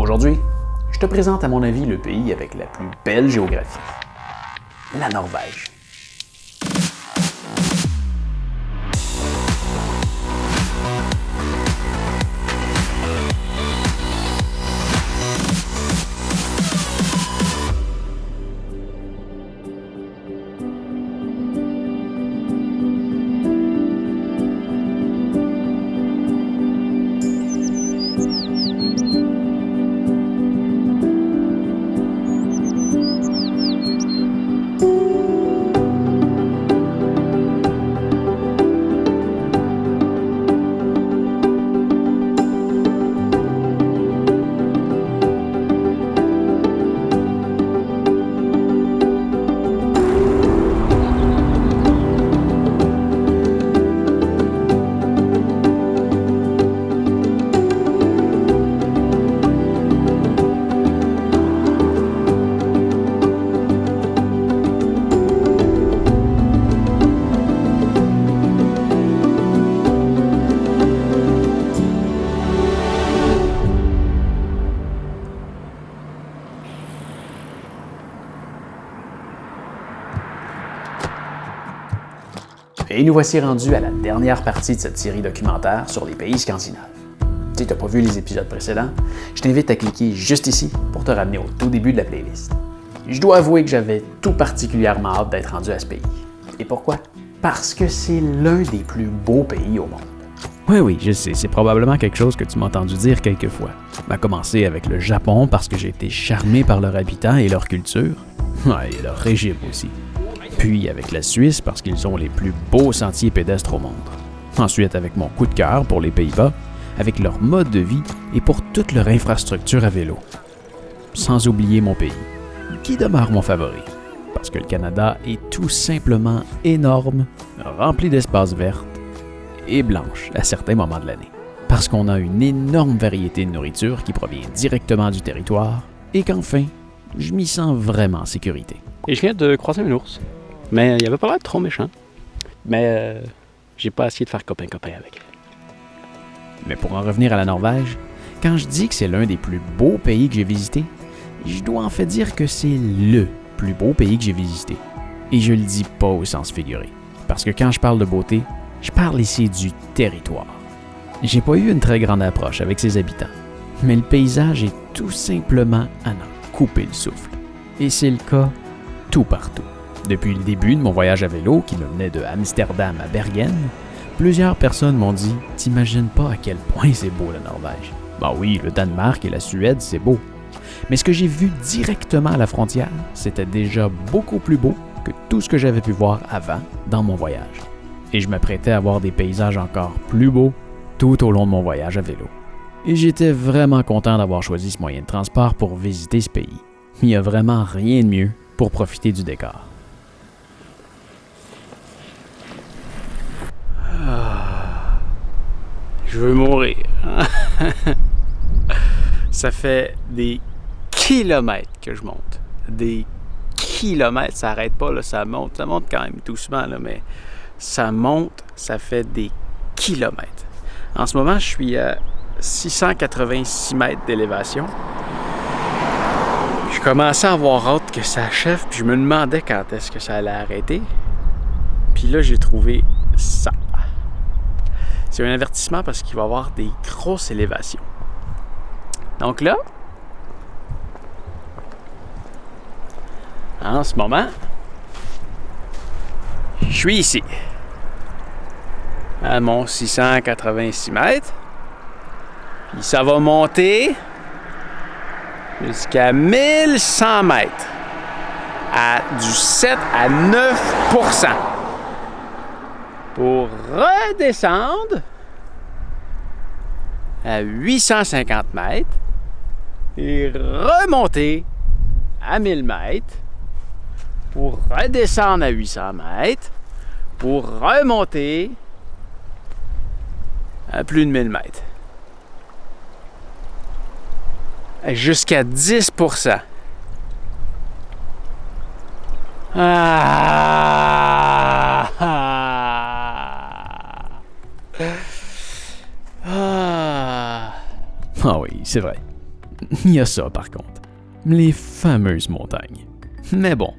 Aujourd'hui, je te présente à mon avis le pays avec la plus belle géographie, la Norvège. Et nous voici rendus à la dernière partie de cette série documentaire sur les pays scandinaves. Si tu n'as pas vu les épisodes précédents, je t'invite à cliquer juste ici pour te ramener au tout début de la playlist. Je dois avouer que j'avais tout particulièrement hâte d'être rendu à ce pays. Et pourquoi? Parce que c'est l'un des plus beaux pays au monde. Oui, je sais, c'est probablement quelque chose que tu m'as entendu dire quelques fois. À commencer avec le Japon parce que j'ai été charmé par leurs habitants et leur culture. Ouais, et leur régime aussi. Puis avec la Suisse parce qu'ils ont les plus beaux sentiers pédestres au monde. Ensuite avec mon coup de cœur pour les Pays-Bas, avec leur mode de vie et pour toute leur infrastructure à vélo. Sans oublier mon pays, qui demeure mon favori, parce que le Canada est tout simplement énorme, rempli d'espaces verts et blanches à certains moments de l'année. Parce qu'on a une énorme variété de nourriture qui provient directement du territoire et qu'enfin, je m'y sens vraiment en sécurité. Et je viens de croiser un ours. Mais il avait pas l'air trop méchant. Mais j'ai pas essayé de faire copain-copain avec. Mais pour en revenir à la Norvège, quand je dis que c'est l'un des plus beaux pays que j'ai visité, je dois en fait dire que c'est le plus beau pays que j'ai visité. Et je le dis pas au sens figuré. Parce que quand je parle de beauté, je parle ici du territoire. J'ai pas eu une très grande approche avec ses habitants. Mais le paysage est tout simplement à n'en couper le souffle. Et c'est le cas tout partout. Depuis le début de mon voyage à vélo qui me menait de Amsterdam à Bergen, plusieurs personnes m'ont dit « T'imagines pas à quel point c'est beau la Norvège. » Ben oui, le Danemark et la Suède, c'est beau. Mais ce que j'ai vu directement à la frontière, c'était déjà beaucoup plus beau que tout ce que j'avais pu voir avant dans mon voyage. Et je m'apprêtais à voir des paysages encore plus beaux tout au long de mon voyage à vélo. Et j'étais vraiment content d'avoir choisi ce moyen de transport pour visiter ce pays. Il n'y a vraiment rien de mieux pour profiter du décor. Je veux mourir. Ça fait des kilomètres que je monte. Des kilomètres, ça n'arrête pas, là, ça monte quand même doucement, là, mais ça monte, ça fait des kilomètres. En ce moment, je suis à 686 mètres d'élévation. Je commençais à avoir hâte que ça achève, puis je me demandais quand est-ce que ça allait arrêter. Puis là, j'ai trouvé ça. C'est un avertissement parce qu'il va y avoir des grosses élévations. Donc là, en ce moment, je suis ici, à mon 686 mètres. Puis ça va monter jusqu'à 1100 mètres, à du 7 à 9%. Pour redescendre à 850 mètres et remonter à 1000 mètres pour redescendre à 800 mètres pour remonter à plus de 1000 mètres. Jusqu'à 10%. Ah oui, c'est vrai. Il y a ça par contre, les fameuses montagnes. Mais bon,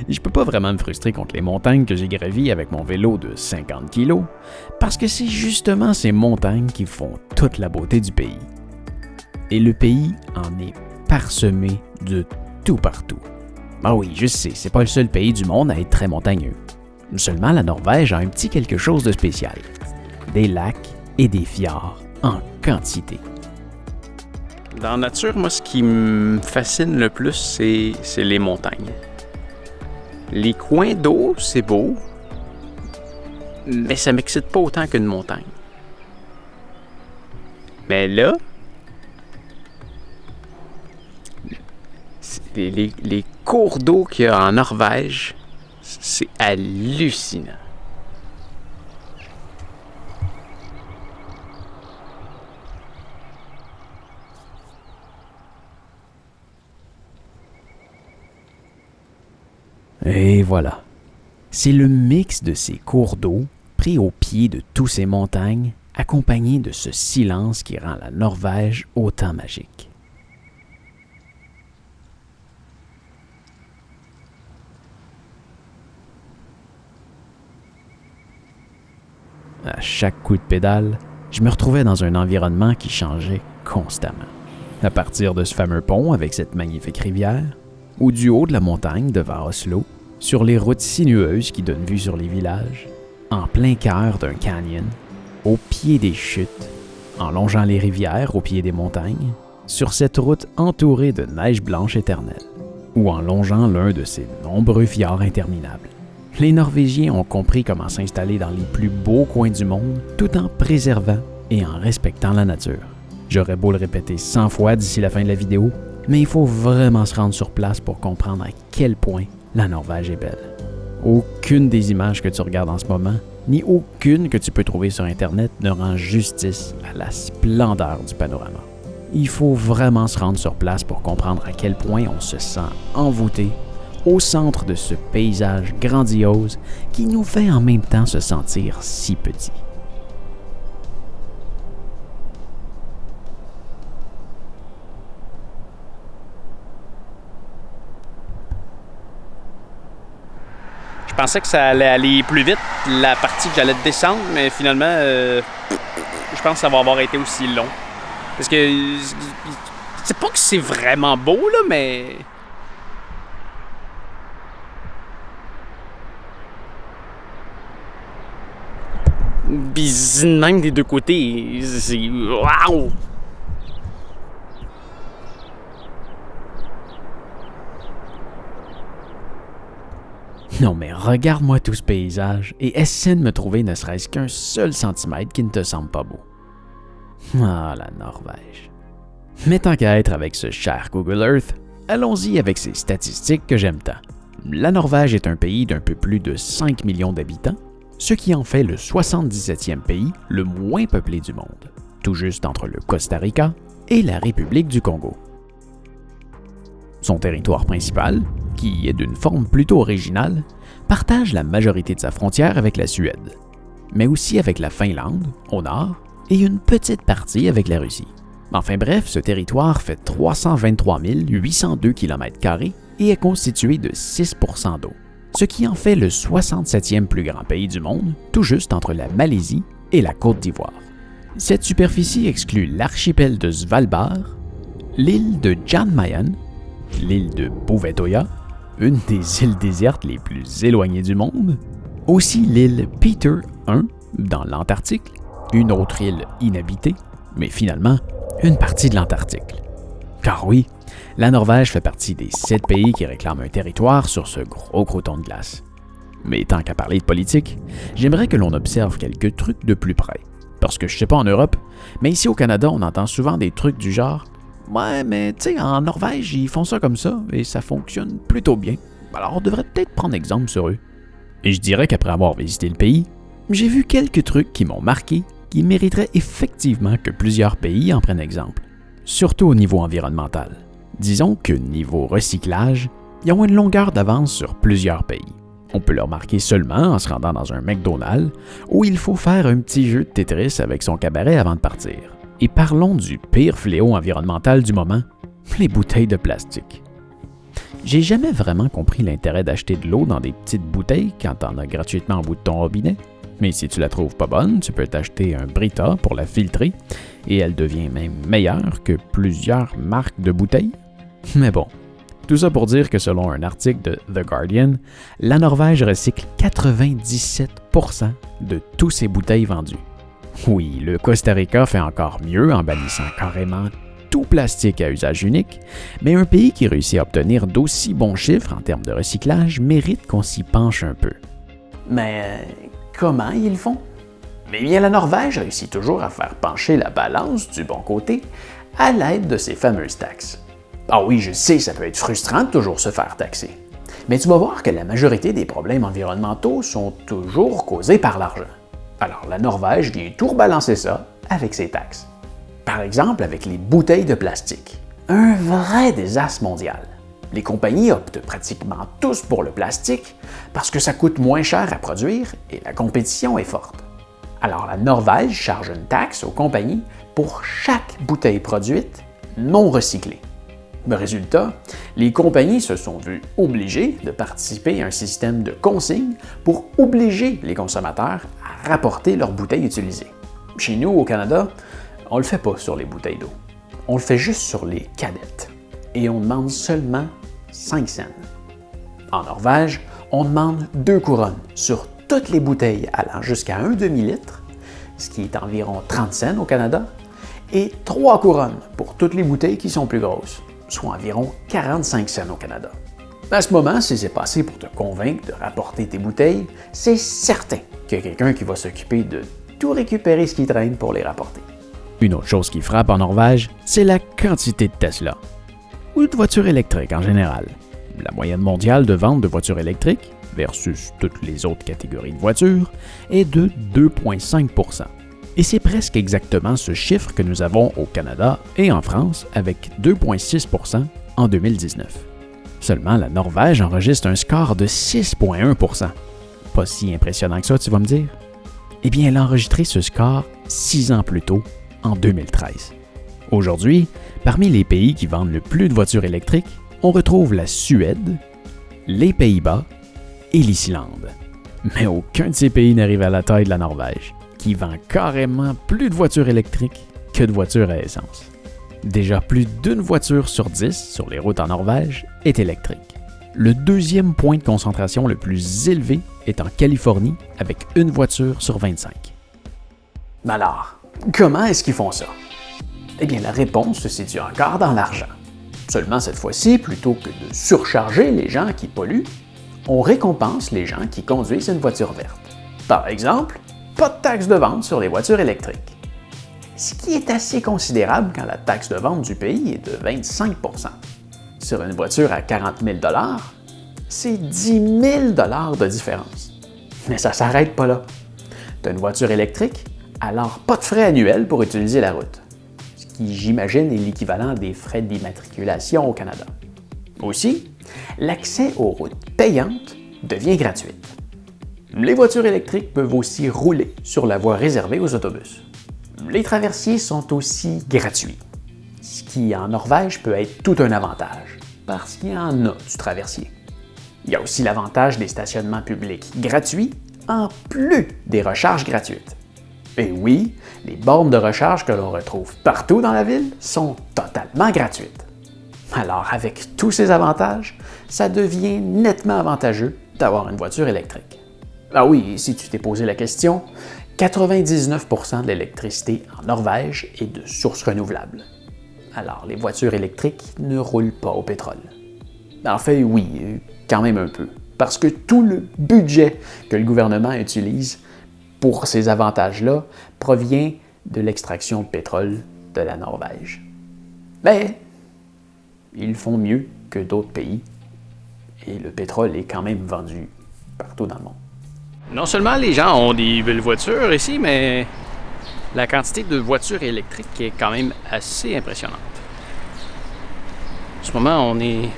je peux pas vraiment me frustrer contre les montagnes que j'ai gravies avec mon vélo de 50 kg, parce que c'est justement ces montagnes qui font toute la beauté du pays. Et le pays en est parsemé de tout partout. Ah oui, je sais, c'est pas le seul pays du monde à être très montagneux. Seulement la Norvège a un petit quelque chose de spécial. Des lacs et des fjords en quantité. Dans la nature, moi, ce qui me fascine le plus, c'est les montagnes. Les coins d'eau, c'est beau, mais ça m'excite pas autant qu'une montagne. Mais là, les cours d'eau qu'il y a en Norvège, c'est hallucinant. Et voilà. C'est le mix de ces cours d'eau pris au pied de toutes ces montagnes, accompagné de ce silence qui rend la Norvège autant magique. À chaque coup de pédale, je me retrouvais dans un environnement qui changeait constamment. À partir de ce fameux pont avec cette magnifique rivière, ou du haut de la montagne devant Oslo, sur les routes sinueuses qui donnent vue sur les villages, en plein cœur d'un canyon, au pied des chutes, en longeant les rivières au pied des montagnes, sur cette route entourée de neige blanche éternelle, ou en longeant l'un de ces nombreux fjords interminables. Les Norvégiens ont compris comment s'installer dans les plus beaux coins du monde tout en préservant et en respectant la nature. J'aurais beau le répéter 100 fois d'ici la fin de la vidéo, mais il faut vraiment se rendre sur place pour comprendre à quel point la Norvège est belle. Aucune des images que tu regardes en ce moment, ni aucune que tu peux trouver sur Internet ne rend justice à la splendeur du panorama. Il faut vraiment se rendre sur place pour comprendre à quel point on se sent envoûté au centre de ce paysage grandiose qui nous fait en même temps se sentir si petits. Je pensais que ça allait aller plus vite, la partie que j'allais descendre, mais finalement, je pense que ça va avoir été aussi long. Parce que c'est pas que c'est vraiment beau, là, mais... Puis même des deux côtés, c'est... Waouh! Non mais regarde-moi tout ce paysage et essaie de me trouver ne serait-ce qu'un seul centimètre qui ne te semble pas beau. Ah, la Norvège. Mais tant qu'à être avec ce cher Google Earth, allons-y avec ces statistiques que j'aime tant. La Norvège est un pays d'un peu plus de 5 millions d'habitants, ce qui en fait le 77e pays le moins peuplé du monde, tout juste entre le Costa Rica et la République du Congo. Son territoire principal, qui est d'une forme plutôt originale, partage la majorité de sa frontière avec la Suède, mais aussi avec la Finlande, au nord, et une petite partie avec la Russie. Enfin bref, ce territoire fait 323 802 km² et est constitué de 6% d'eau, ce qui en fait le 67e plus grand pays du monde, tout juste entre la Malaisie et la Côte d'Ivoire. Cette superficie exclut l'archipel de Svalbard, l'île de Jan Mayen, l'île de Bouvetøya, une des îles désertes les plus éloignées du monde, aussi l'île Peter I dans l'Antarctique, une autre île inhabitée, mais finalement une partie de l'Antarctique. Car oui, la Norvège fait partie des 7 pays qui réclament un territoire sur ce gros croûton de glace. Mais tant qu'à parler de politique, j'aimerais que l'on observe quelques trucs de plus près. Parce que je sais pas en Europe, mais ici au Canada, on entend souvent des trucs du genre « Ouais, mais tu sais, en Norvège, ils font ça comme ça et ça fonctionne plutôt bien. Alors on devrait peut-être prendre exemple sur eux. » Et je dirais qu'après avoir visité le pays, j'ai vu quelques trucs qui m'ont marqué, qui mériteraient effectivement que plusieurs pays en prennent exemple. Surtout au niveau environnemental. Disons que niveau recyclage, ils ont une longueur d'avance sur plusieurs pays. On peut le remarquer seulement en se rendant dans un McDonald's où il faut faire un petit jeu de Tetris avec son cabaret avant de partir. Et parlons du pire fléau environnemental du moment, les bouteilles de plastique. J'ai jamais vraiment compris l'intérêt d'acheter de l'eau dans des petites bouteilles quand t'en as gratuitement au bout de ton robinet. Mais si tu la trouves pas bonne, tu peux t'acheter un Brita pour la filtrer et elle devient même meilleure que plusieurs marques de bouteilles. Mais bon, tout ça pour dire que selon un article de The Guardian, la Norvège recycle 97% de tous ses bouteilles vendues. Oui, le Costa Rica fait encore mieux en bannissant carrément tout plastique à usage unique, mais un pays qui réussit à obtenir d'aussi bons chiffres en termes de recyclage mérite qu'on s'y penche un peu. Mais comment ils font? Mais bien, la Norvège réussit toujours à faire pencher la balance du bon côté à l'aide de ces fameuses taxes. Ah oui, je sais, ça peut être frustrant de toujours se faire taxer. Mais tu vas voir que la majorité des problèmes environnementaux sont toujours causés par l'argent. Alors la Norvège vient tout rebalancer ça avec ses taxes. Par exemple, avec les bouteilles de plastique. Un vrai désastre mondial. Les compagnies optent pratiquement tous pour le plastique parce que ça coûte moins cher à produire et la compétition est forte. Alors la Norvège charge une taxe aux compagnies pour chaque bouteille produite non recyclée. Le résultat, les compagnies se sont vues obligées de participer à un système de consigne pour obliger les consommateurs à rapporter leurs bouteilles utilisées. Chez nous, au Canada, on le fait pas sur les bouteilles d'eau. On le fait juste sur les canettes. Et on demande seulement 5 cents. En Norvège, on demande 2 couronnes sur toutes les bouteilles allant jusqu'à 1 demi-litre, ce qui est environ 30 cents au Canada, et 3 couronnes pour toutes les bouteilles qui sont plus grosses, soit environ 45 cents au Canada. À ce moment, si c'est passé pour te convaincre de rapporter tes bouteilles, c'est certain qu'il y a quelqu'un qui va s'occuper de tout récupérer ce qui traîne pour les rapporter. Une autre chose qui frappe en Norvège, c'est la quantité de Tesla, ou de voitures électriques en général. La moyenne mondiale de vente de voitures électriques, versus toutes les autres catégories de voitures, est de 2,5 %. Et c'est presque exactement ce chiffre que nous avons au Canada et en France avec 2,6 % en 2019. Seulement, la Norvège enregistre un score de 6,1 %. Pas si impressionnant que ça, tu vas me dire? Eh bien, elle a enregistré ce score 6 ans plus tôt, en 2013. Aujourd'hui, parmi les pays qui vendent le plus de voitures électriques, on retrouve la Suède, les Pays-Bas et l'Islande. Mais aucun de ces pays n'arrive à la taille de la Norvège, qui vend carrément plus de voitures électriques que de voitures à essence. Déjà plus d'une voiture sur 10 sur les routes en Norvège est électrique. Le deuxième point de concentration le plus élevé est en Californie, avec une voiture sur 25. Mais alors, comment est-ce qu'ils font ça? Eh bien, la réponse se situe encore dans l'argent. Seulement cette fois-ci, plutôt que de surcharger les gens qui polluent, on récompense les gens qui conduisent une voiture verte. Par exemple, pas de taxe de vente sur les voitures électriques. Ce qui est assez considérable quand la taxe de vente du pays est de 25 %. Sur une voiture à 40 000 $, c'est 10 000 $ de différence. Mais ça ne s'arrête pas là. Tu as une voiture électrique, alors pas de frais annuels pour utiliser la route, ce qui, j'imagine, est l'équivalent des frais d'immatriculation au Canada. Aussi, l'accès aux routes payantes devient gratuit. Les voitures électriques peuvent aussi rouler sur la voie réservée aux autobus. Les traversiers sont aussi gratuits, ce qui en Norvège peut être tout un avantage, parce qu'il y en a du traversier. Il y a aussi l'avantage des stationnements publics gratuits, en plus des recharges gratuites. Et oui, les bornes de recharge que l'on retrouve partout dans la ville sont totalement gratuites. Alors avec tous ces avantages, ça devient nettement avantageux d'avoir une voiture électrique. Ah oui, si tu t'es posé la question, 99 % de l'électricité en Norvège est de source renouvelable. Alors les voitures électriques ne roulent pas au pétrole. En fait, oui, quand même un peu, parce que tout le budget que le gouvernement utilise pour ces avantages-là provient de l'extraction de pétrole de la Norvège. Mais ils font mieux que d'autres pays et le pétrole est quand même vendu partout dans le monde. Non seulement les gens ont des belles voitures ici, mais la quantité de voitures électriques est quand même assez impressionnante. En ce moment, on est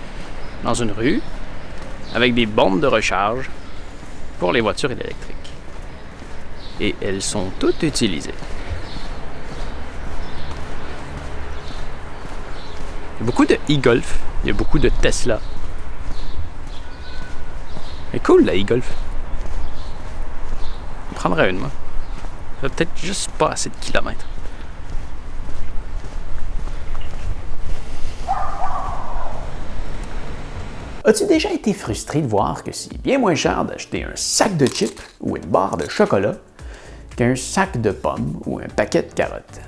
dans une rue avec des bornes de recharge pour les voitures électriques. Et elles sont toutes utilisées. Beaucoup de e-golf. Il y a beaucoup de Tesla. C'est cool, la e-golf. Je prendrais une, moi. Ça peut-être juste pas assez de kilomètres. As-tu déjà été frustré de voir que c'est bien moins cher d'acheter un sac de chips ou une barre de chocolat qu'un sac de pommes ou un paquet de carottes?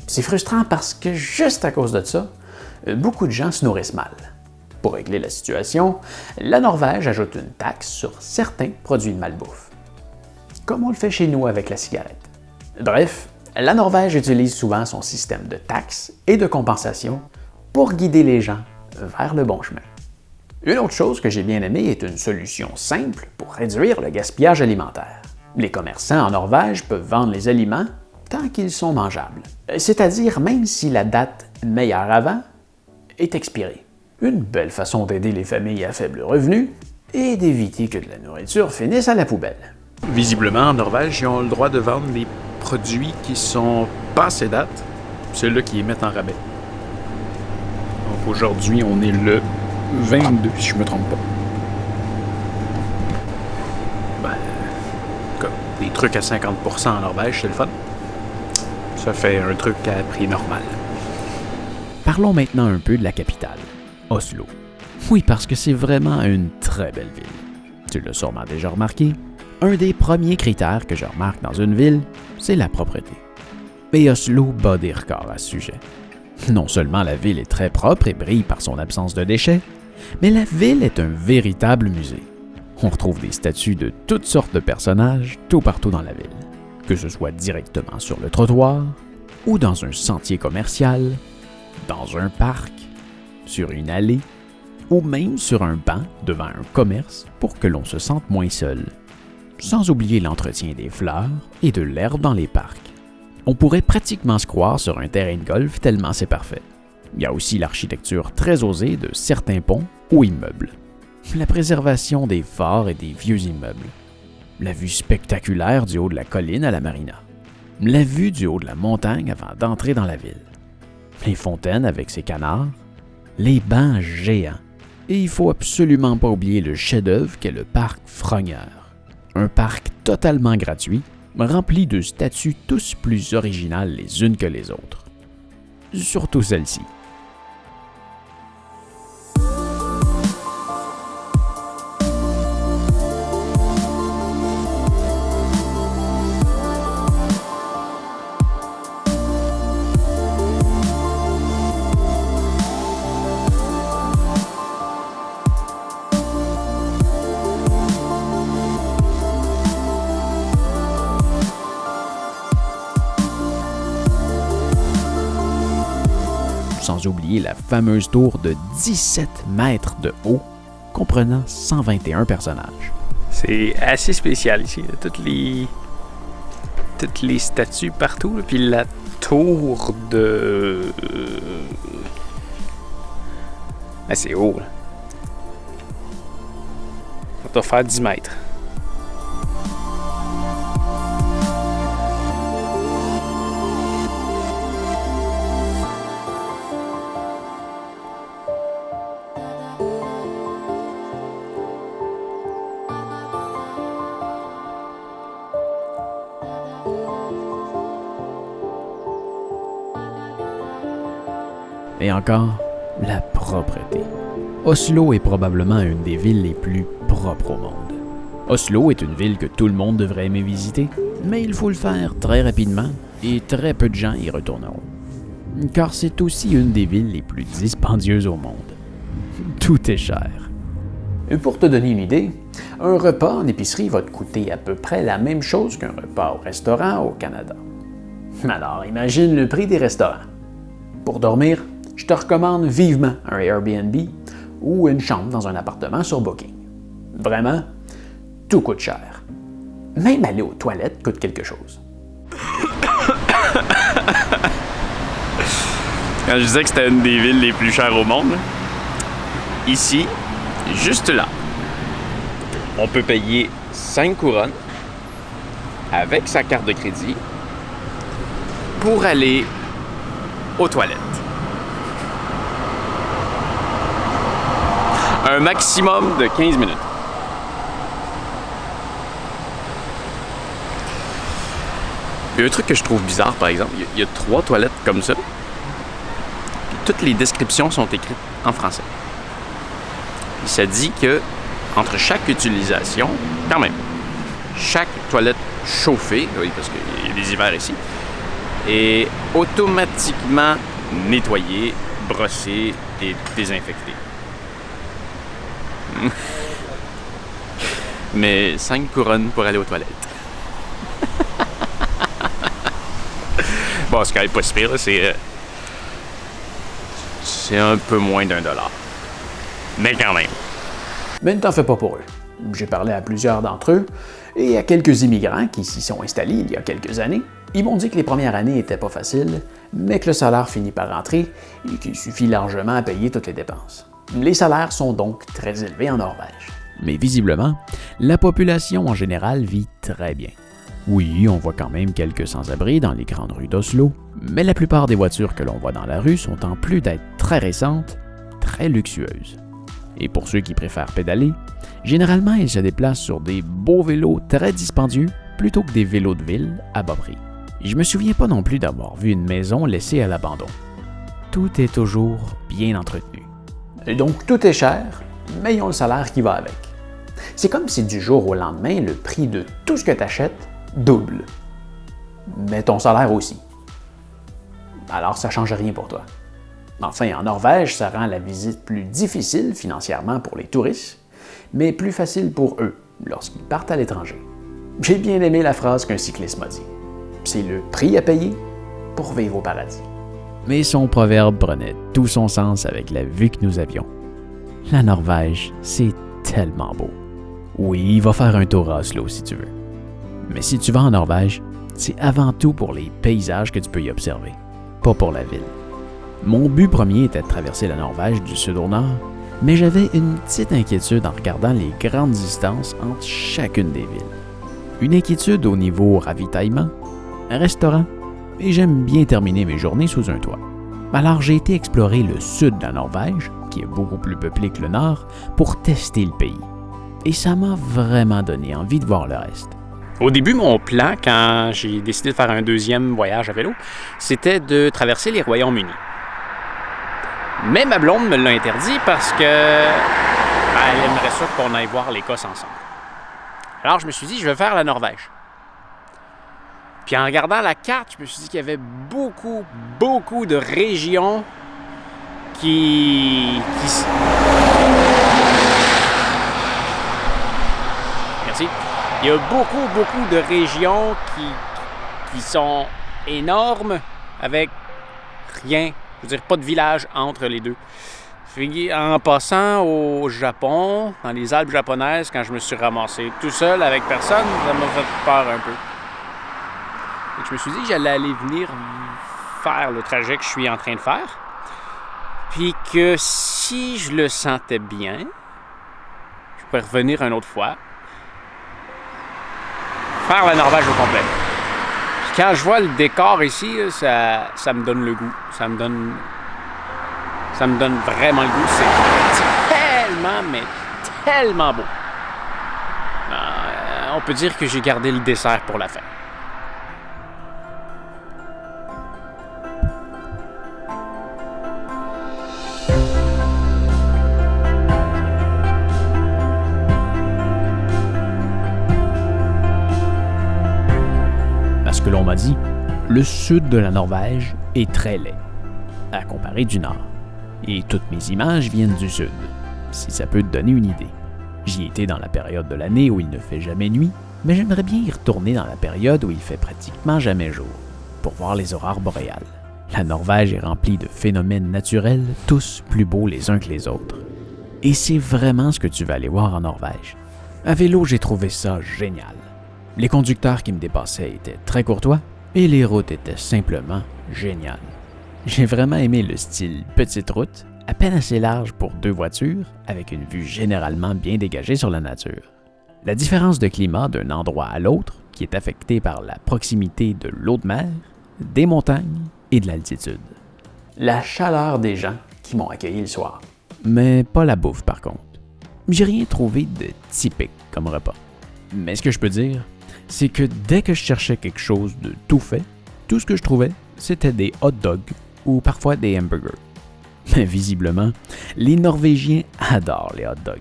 C'est frustrant parce que juste à cause de ça, beaucoup de gens se nourrissent mal. Pour régler la situation, la Norvège ajoute une taxe sur certains produits de malbouffe. Comme on le fait chez nous avec la cigarette. Bref, la Norvège utilise souvent son système de taxes et de compensation pour guider les gens vers le bon chemin. Une autre chose que j'ai bien aimée est une solution simple pour réduire le gaspillage alimentaire. Les commerçants en Norvège peuvent vendre les aliments tant qu'ils sont mangeables, c'est-à-dire même si la date meilleure avant est expirée. Une belle façon d'aider les familles à faible revenu et d'éviter que de la nourriture finisse à la poubelle. Visiblement, en Norvège, ils ont le droit de vendre les produits qui sont passés date, ceux-là qui les mettent en rabais. Donc aujourd'hui, on est le 22, si je me trompe pas. Comme des trucs à 50% en Norvège, c'est le fun. Ça fait un truc à prix normal. Parlons maintenant un peu de la capitale, Oslo. Oui, parce que c'est vraiment une très belle ville. Tu l'as sûrement déjà remarqué, un des premiers critères que je remarque dans une ville, c'est la propreté. Et Oslo bat des records à ce sujet. Non seulement la ville est très propre et brille par son absence de déchets, mais la ville est un véritable musée. On retrouve des statues de toutes sortes de personnages tout partout dans la ville, que ce soit directement sur le trottoir, ou dans un sentier commercial, dans un parc, sur une allée, ou même sur un banc devant un commerce pour que l'on se sente moins seul. Sans oublier l'entretien des fleurs et de l'herbe dans les parcs. On pourrait pratiquement se croire sur un terrain de golf tellement c'est parfait. Il y a aussi l'architecture très osée de certains ponts ou immeubles. La préservation des forts et des vieux immeubles. La vue spectaculaire du haut de la colline à la marina. La vue du haut de la montagne avant d'entrer dans la ville. Les fontaines avec ses canards. Les bancs géants. Et il faut absolument pas oublier le chef-d'œuvre qu'est le parc Frogner. Un parc totalement gratuit, rempli de statues tous plus originales les unes que les autres. Surtout celle-ci. Sans oublier la fameuse tour de 17 mètres de haut, comprenant 121 personnages. C'est assez spécial ici, là. Toutes les statues partout, là. Puis la tour de... Ah, c'est haut, là. Ça doit faire 10 mètres. Et encore, la propreté. Oslo est probablement une des villes les plus propres au monde. Oslo est une ville que tout le monde devrait aimer visiter, mais il faut le faire très rapidement et très peu de gens y retourneront. Car c'est aussi une des villes les plus dispendieuses au monde. Tout est cher. Et pour te donner une idée, un repas en épicerie va te coûter à peu près la même chose qu'un repas au restaurant au Canada. Alors imagine le prix des restaurants. Pour dormir, je te recommande vivement un Airbnb ou une chambre dans un appartement sur Booking. Vraiment, tout coûte cher. Même aller aux toilettes coûte quelque chose. Quand je disais que c'était une des villes les plus chères au monde, là, ici, juste là, on peut payer 5 couronnes avec sa carte de crédit pour aller aux toilettes. un maximum de 15 minutes. Il y a un truc que je trouve bizarre, par exemple. Il y a 3 toilettes comme ça. Puis toutes les descriptions sont écrites en français. Puis ça dit que entre chaque utilisation, quand même, chaque toilette chauffée, oui, parce qu'il y a des hivers ici, est automatiquement nettoyée, brossée et désinfectée. Mais 5 couronnes pour aller aux toilettes. Bon, c'est quand même pas si pire, là. C'est un peu moins d'$1. Mais quand même. Mais ne t'en fais pas pour eux. J'ai parlé à plusieurs d'entre eux et à quelques immigrants qui s'y sont installés il y a quelques années. Ils m'ont dit que les premières années n'étaient pas faciles, mais que le salaire finit par rentrer et qu'il suffit largement à payer toutes les dépenses. Les salaires sont donc très élevés en Norvège. Mais visiblement, la population en général vit très bien. Oui, on voit quand même quelques sans-abri dans les grandes rues d'Oslo, mais la plupart des voitures que l'on voit dans la rue sont en plus d'être très récentes, très luxueuses. Et pour ceux qui préfèrent pédaler, généralement ils se déplacent sur des beaux vélos très dispendieux plutôt que des vélos de ville à bas prix. Et je me souviens pas non plus d'avoir vu une maison laissée à l'abandon. Tout est toujours bien entretenu. Et donc tout est cher, mais ils ont le salaire qui va avec. C'est comme si du jour au lendemain, le prix de tout ce que tu achètes double. Mais ton salaire aussi. Alors ça ne change rien pour toi. Enfin, en Norvège, ça rend la visite plus difficile financièrement pour les touristes, mais plus facile pour eux lorsqu'ils partent à l'étranger. J'ai bien aimé la phrase qu'un cycliste m'a dit. C'est le prix à payer pour vivre au paradis. Mais son proverbe prenait tout son sens avec la vue que nous avions. La Norvège, c'est tellement beau. Oui, va faire un tour à Oslo si tu veux. Mais si tu vas en Norvège, c'est avant tout pour les paysages que tu peux y observer, pas pour la ville. Mon but premier était de traverser la Norvège du sud au nord, mais j'avais une petite inquiétude en regardant les grandes distances entre chacune des villes. Une inquiétude au niveau ravitaillement, un restaurant, et j'aime bien terminer mes journées sous un toit. Alors j'ai été explorer le sud de la Norvège, qui est beaucoup plus peuplé que le nord, pour tester le pays. Et ça m'a vraiment donné envie de voir le reste. Au début, mon plan, quand j'ai décidé de faire un deuxième voyage à vélo, c'était de traverser les Royaumes-Unis. Mais ma blonde me l'a interdit parce que elle aimerait ça qu'on aille voir l'Écosse ensemble. Alors je me suis dit, je vais faire la Norvège. Puis en regardant la carte, je me suis dit qu'il y avait beaucoup de régions Merci. Il y a beaucoup de régions qui sont énormes avec rien. Je veux dire, pas de village entre les deux. En passant au Japon, dans les Alpes japonaises, quand je me suis ramassé tout seul avec personne, ça m'a fait peur un peu. Et je me suis dit que j'allais aller venir faire le trajet que je suis en train de faire. Puis que si je le sentais bien, je pourrais revenir une autre fois. Faire la Norvège au complet. Puis quand je vois le décor ici, ça me donne le goût. Ça me donne vraiment le goût. C'est tellement beau. On peut dire que j'ai gardé le dessert pour la fin. Que l'on m'a dit, le sud de la Norvège est très laid, à comparer du nord. Et toutes mes images viennent du sud, si ça peut te donner une idée. J'y étais dans la période de l'année où il ne fait jamais nuit, mais j'aimerais bien y retourner dans la période où il fait pratiquement jamais jour, pour voir les aurores boréales. La Norvège est remplie de phénomènes naturels, tous plus beaux les uns que les autres. Et c'est vraiment ce que tu vas aller voir en Norvège. À vélo, j'ai trouvé ça génial. Les conducteurs qui me dépassaient étaient très courtois et les routes étaient simplement géniales. J'ai vraiment aimé le style petite route, à peine assez large pour 2 voitures, avec une vue généralement bien dégagée sur la nature. La différence de climat d'un endroit à l'autre, qui est affectée par la proximité de l'eau de mer, des montagnes et de l'altitude. La chaleur des gens qui m'ont accueilli le soir. Mais pas la bouffe par contre. j'ai rien trouvé de typique comme repas. Mais ce que je peux dire, c'est que dès que je cherchais quelque chose de tout fait, tout ce que je trouvais, c'était des hot dogs ou parfois des hamburgers. Mais visiblement, les Norvégiens adorent les hot dogs.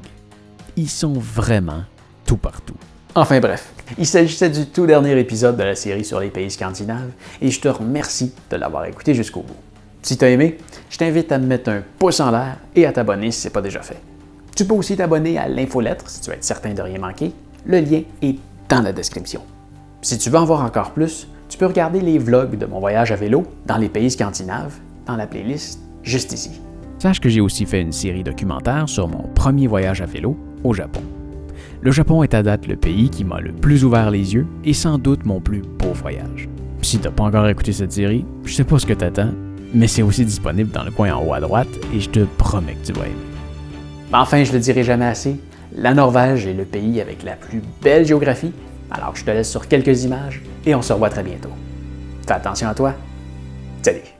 Ils sont vraiment tout partout. Enfin bref, il s'agissait du tout dernier épisode de la série sur les pays scandinaves et je te remercie de l'avoir écouté jusqu'au bout. Si tu as aimé, je t'invite à me mettre un pouce en l'air et à t'abonner si ce n'est pas déjà fait. Tu peux aussi t'abonner à l'infolettre si tu veux être certain de rien manquer. Le lien est dans la description. Si tu veux en voir encore plus, tu peux regarder les vlogs de mon voyage à vélo dans les pays scandinaves dans la playlist juste ici. Sache que j'ai aussi fait une série documentaire sur mon premier voyage à vélo au Japon. Le Japon est à date le pays qui m'a le plus ouvert les yeux et sans doute mon plus beau voyage. Si t'as pas encore écouté cette série, je sais pas ce que t'attends, mais c'est aussi disponible dans le coin en haut à droite et je te promets que tu vas aimer. Mais enfin, je le dirai jamais assez, la Norvège est le pays avec la plus belle géographie, alors je te laisse sur quelques images et on se revoit très bientôt. Fais attention à toi. Salut!